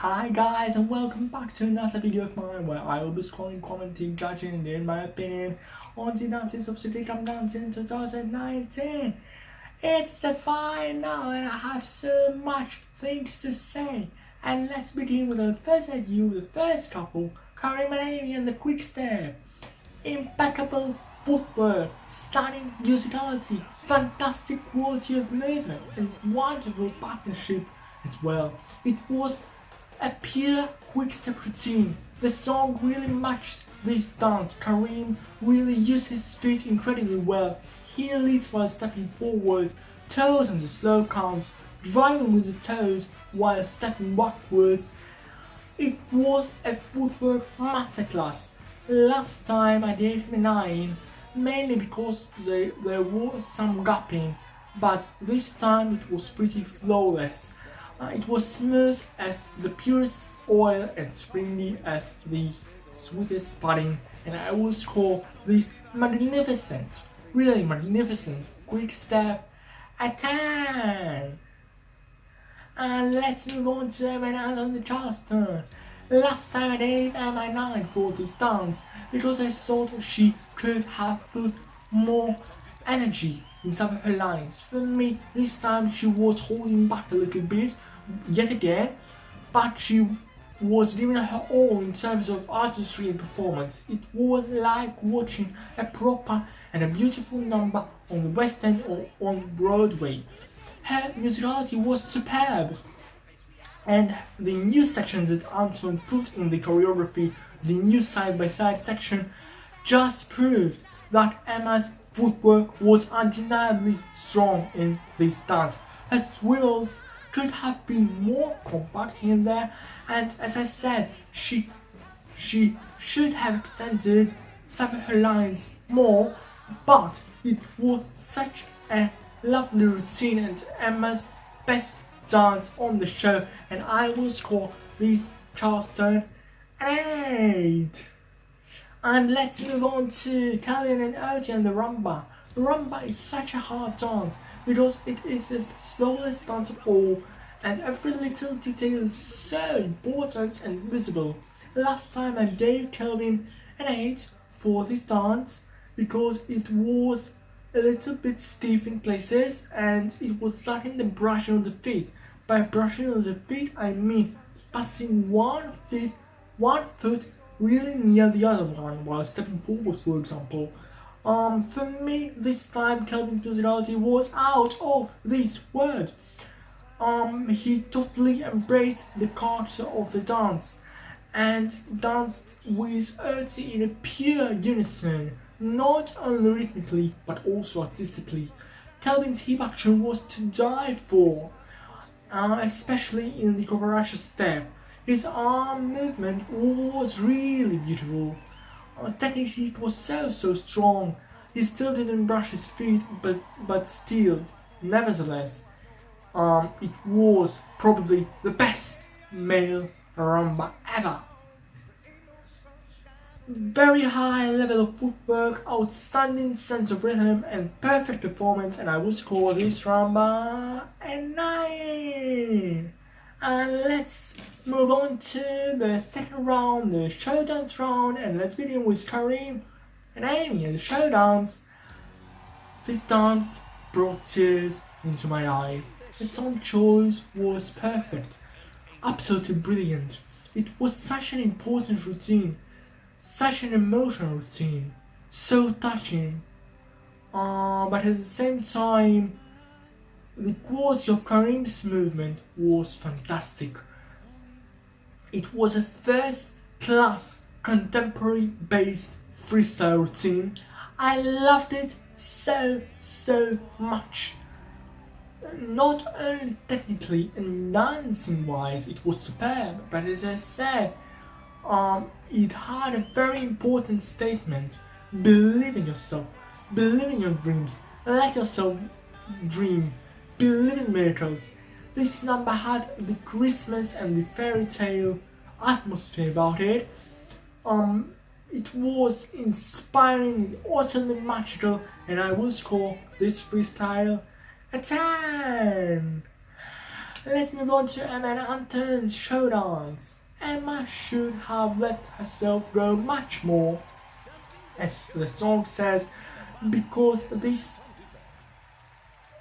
Hi guys, and welcome back to another video of mine where I will be scrolling, commenting, judging and in my opinion on the dances of City Come Dancing 2019. It's the final and I have so much things to say. And let's begin with the first debut, the first couple, Karim and Amy and the quick step. Impeccable footwork, stunning musicality, fantastic quality of movement and wonderful partnership as well. It was a pure quick step routine. The song really matched this dance. Karim really used his feet incredibly well. He leads while stepping forward, toes on the slow counts, driving with the toes while stepping backwards. It was a footwork masterclass. Last time I gave him a 9, mainly because there was some gapping, but this time it was pretty flawless. It was smooth as the purest oil and springy as the sweetest pudding, and I will score this magnificent, really magnificent quick step a 10. And let's move on to Emma on the Charles turn. Last time I gave Emma 9 for this dance because I thought she could have put more energy in some of her lines. For me, this time she was holding back a little bit, yet again, but she was giving her all in terms of artistry and performance. It was like watching a proper and a beautiful number on the West End or on Broadway. Her musicality was superb, and the new section that Antoine put in the choreography, the new side-by-side section, just proved that Emma's footwork was undeniably strong in this dance. Her swivels could have been more compact here and there, and as I said, she should have extended some of her lines more, but it was such a lovely routine and Emma's best dance on the show, and I will score this Charleston an 8. And let's move on to Calvin and Oji and the rumba. Rumba is such a hard dance because it is the slowest dance of all, and every little detail is so important and visible. Last time I gave Calvin an 8 for this dance because it was a little bit stiff in places and it was lacking the brushing on the feet. By brushing on the feet I mean passing one foot really near the other one while stepping forward, for example. For me this time Calvin's musicality was out of this world. He totally embraced the culture of the dance and danced with Oji in a pure unison, not only rhythmically but also artistically. Calvin's hip action was to die for, especially in the Kokoracha step. His arm movement was really beautiful. Technically it was so strong. He still didn't brush his feet, but still, nevertheless, it was probably the best male rumba ever. Very high level of footwork, outstanding sense of rhythm and perfect performance, and I will score this rumba a 9. And let's move on to the second round, the showdance round, and let's begin with Karim and Amy and the showdance. This dance brought tears into my eyes. The song choice was perfect, absolutely brilliant. It was such an important routine, such an emotional routine, so touching, but at the same time the quality of Karim's movement was fantastic. It was a first class contemporary based freestyle routine. I loved it so much. Not only technically and dancing wise it was superb, but as I said, it had a very important statement. Believe in yourself, believe in your dreams, let yourself dream, believe in miracles. This number had the Christmas and the fairy tale atmosphere about it. It was inspiring, utterly magical, and I will score this freestyle a 10. Let's move on to Emma and Anton's showdowns. Emma should have let herself go much more, as the song says, because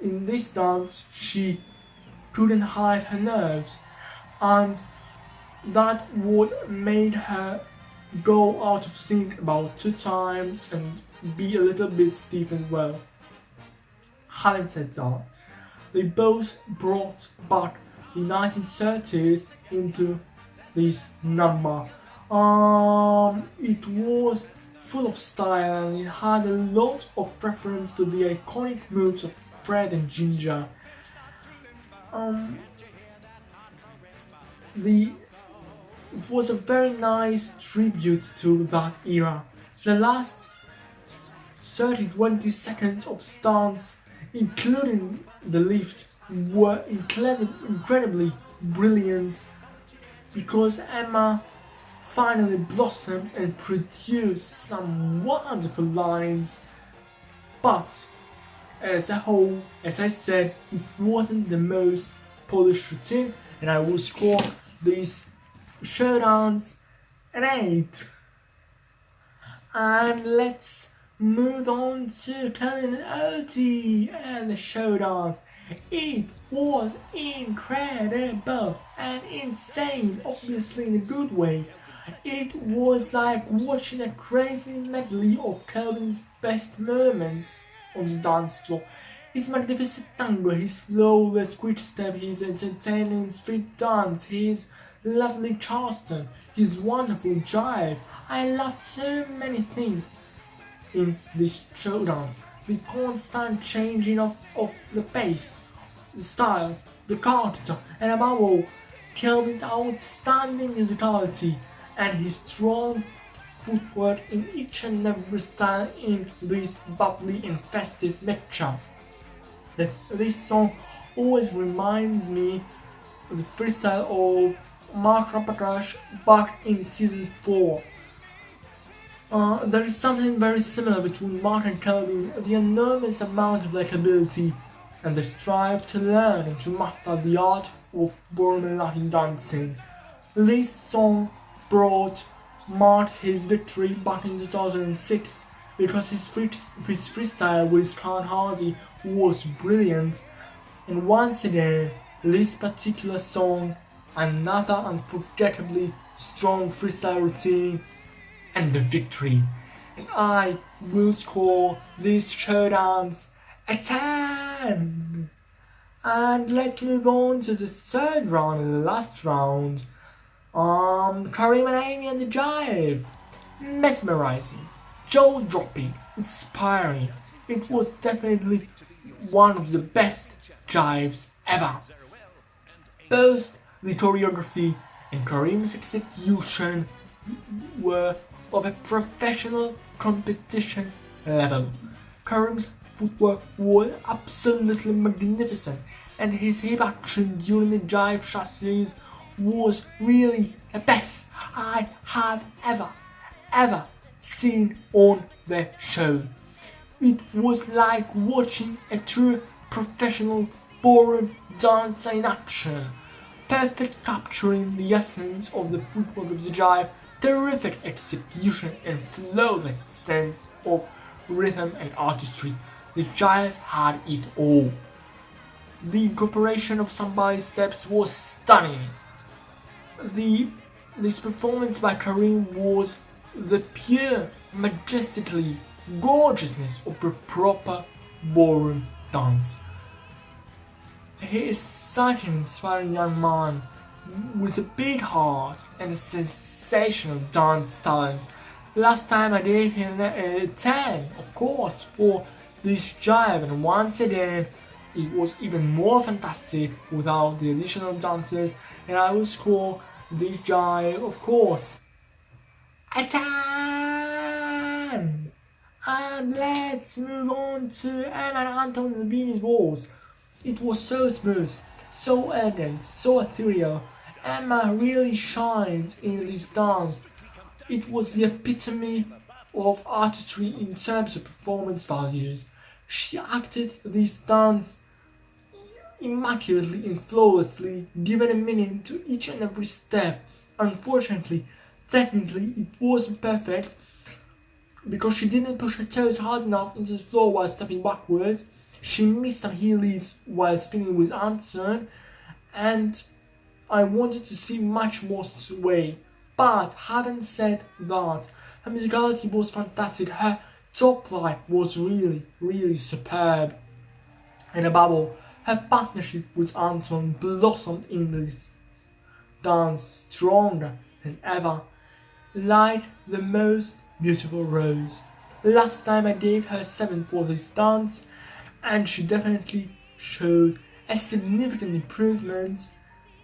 in this dance she couldn't hide her nerves, and that would made her go out of sync about 2 times and be a little bit stiff as well. Having said that, they both brought back the 1930s into this number. It was full of style and it had a lot of reference to the iconic moves of Fred and Ginger. It was a very nice tribute to that era. The last 30-20 seconds of stunts, including the lift, were incredibly brilliant because Emma finally blossomed and produced some wonderful lines. But as a whole, as I said, it wasn't the most polished routine, and I will score these showdowns an 8. And let's move on to Kelvin and Oaty and the showdowns. It was incredible and insane, obviously in a good way. It was like watching a crazy medley of Kelvin's best moments on the dance floor. His magnificent tango, his flawless quick step, his entertaining street dance, his lovely Charleston, his wonderful jive. I loved so many things in this showdance. The constant changing of the pace, the styles, the character, and above all, Kelvin's outstanding musicality and his strong footwork in each and every style in this bubbly and festive mixture. This song always reminds me of the freestyle of Mark Rapatrash back in season 4. There is something very similar between Mark and Kelvin, the enormous amount of likability and the strive to learn and to master the art of ballroom Latin dancing. This song brought Mark's his victory back in 2006 because his freestyle with Karen Hardy was brilliant, and once again this particular song, another unforgettably strong freestyle routine and the victory. And I will score these showdowns a 10. And let's move on to the third round and the last round. Karim and Amy and the jive. Mesmerizing, jaw-dropping, inspiring. It was definitely one of the best jives ever. Both the choreography and Karim's execution were of a professional competition level. Karim's footwork was absolutely magnificent, and his hip action during the jive chassis was really the best I have ever seen on the show. It was like watching a true professional ballroom dancer in action, perfect capturing the essence of the footwork of the jive, terrific execution and flawless sense of rhythm and artistry. The jive had it all. The incorporation of somebody's steps was stunning. This performance by Karim was the pure, majestically gorgeousness of a proper ballroom dance. He is such an inspiring young man with a big heart and a sensational dance talent. Last time I gave him a 10, of course, for this jive, and once again it was even more fantastic without the additional dances, and I will score the jive, of course, a 10. And let's move on to Emma and Anton and the Beanie's Walls. It was so smooth, so elegant, so ethereal. Emma really shined in this dance. It was the epitome of artistry in terms of performance values. She acted this dance immaculately and flawlessly given a meaning to each and every step. Unfortunately, technically it wasn't perfect because she didn't push her toes hard enough into the floor while stepping backwards. She missed some heelys while spinning with Anderson, and I wanted to see much more sway. But having said that, her musicality was fantastic. Her top line was really superb. And above all, her partnership with Anton blossomed in this dance stronger than ever, like the most beautiful rose. Last time I gave her 7 for this dance, and she definitely showed a significant improvement.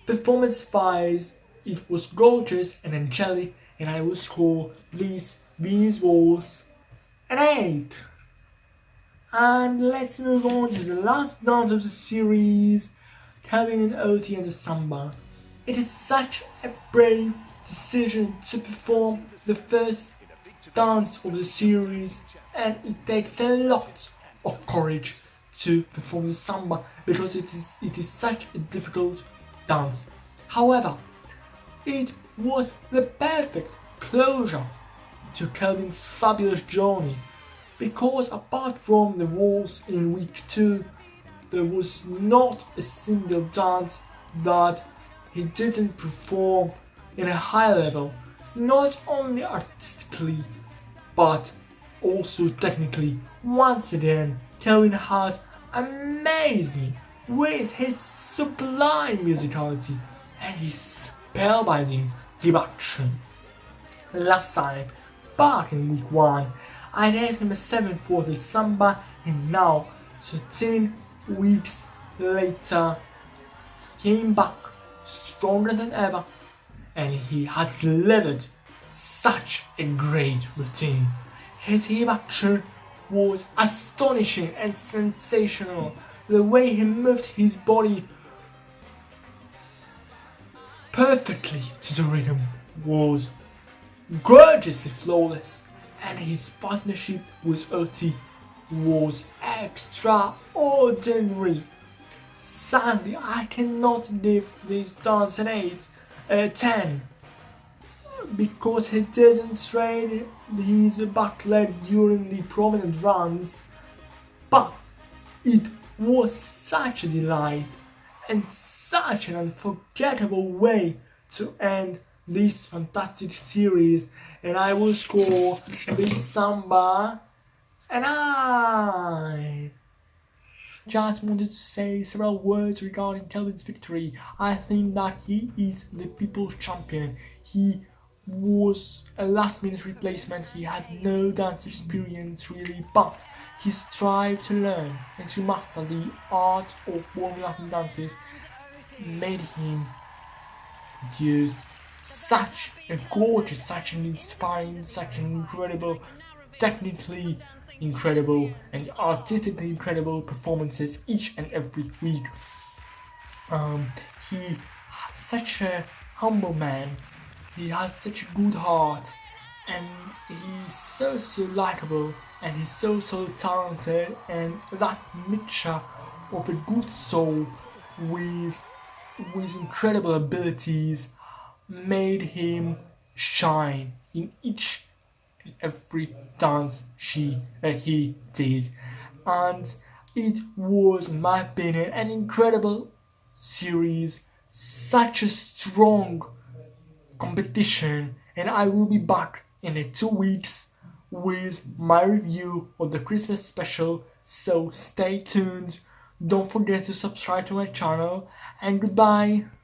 Performance-wise, it was gorgeous and angelic, and I will score these Venus Waltz an 8. And let's move on to the last dance of the series, Calvin and Oti and the Samba. It is such a brave decision to perform the first dance of the series, and it takes a lot of courage to perform the Samba because it is such a difficult dance. However, it was the perfect closure to Calvin's fabulous journey, because apart from the waltz in week 2, there was not a single dance that he didn't perform in a high level, not only artistically but also technically. Once again, Calvin has amazed me with his sublime musicality and his spellbinding hip action. Last time, back in week 1, I gave him a 7 for the Samba, and now, 13 weeks later, he came back stronger than ever, and he has delivered such a great routine. His hip action was astonishing and sensational. The way he moved his body perfectly to the rhythm was gorgeously flawless, and his partnership with Oti was extraordinary. Sadly, I cannot give this dance an 10 because he didn't strain his back leg during the prominent runs, but it was such a delight and such an unforgettable way to end this fantastic series, and I will score this Samba an 9. Just wanted to say several words regarding Calvin's victory. I think that he is the people's champion. He was a last-minute replacement. He had no dance experience really, but he strived to learn and to master the art of warming up in dances, made him produce such a gorgeous, such an inspiring, such an incredible, technically incredible and artistically incredible performances each and every week. He has such a humble man, he has such a good heart, and he's so likable, and he's so talented, and that mixture of a good soul with incredible abilities made him shine in each and every dance he did. And it was, in my opinion, an incredible series, such a strong competition, and I will be back in 2 weeks with my review of the Christmas special, so stay tuned. Don't forget to subscribe to my channel, and goodbye.